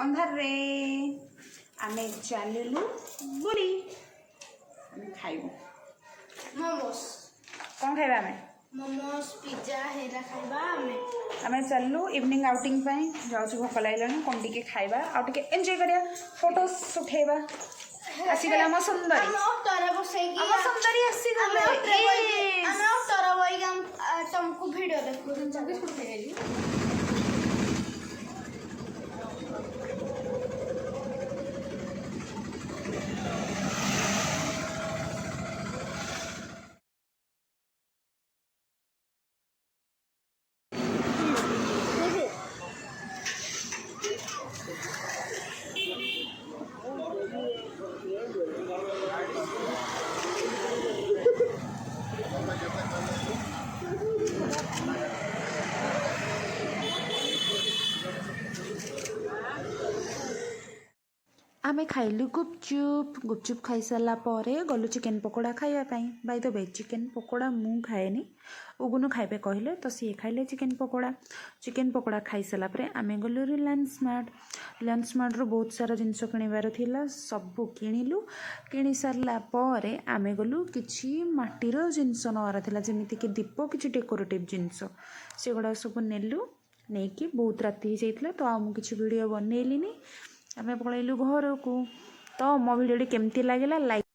अंधार रे आमे चललु बुली आमे खाइबु मोमोस कौन खाइबा आमे मोमोस पिज्जा हेरा खाइबा आमे चललु इवनिंग आउटिंग पाई जाउछु भोक लागलानी कोन टिके खाइबा आ टिके एन्जॉय करिया फोटोस उठेबा आसीगला म सुंदरी हम ऑटोरे बसैकी हम सुंदरी आसीगले हम ऑटोरे वही हम तुमको वीडियो देखो जगह उठेली आमे खाइलु गुपचुप खाई सारा पर गलु चिकेन पकोड़ा खाइबापी by the way chicken pakora मु खाएनी उगुनु खाइबे कहले तो सी खाइले चिकेन पकोड़ा खाई सारा पर आमे गलु रिलायंस स्मार्ट रो बहुत सारा जिनस किणवार थिला सब किणिलु किणी सारा पर आमे गलु किछि माटीर जिनस नवार थिला जेमिति कि दीप किछि डेकोरेटिव जिनस सेगुडा सब नेलु नेकी बहुत राति जाइतला तो आमु किछि वीडियो बनैलिनी आमे पळैलु घर को तो मो वीडियो केमती लागला लाइक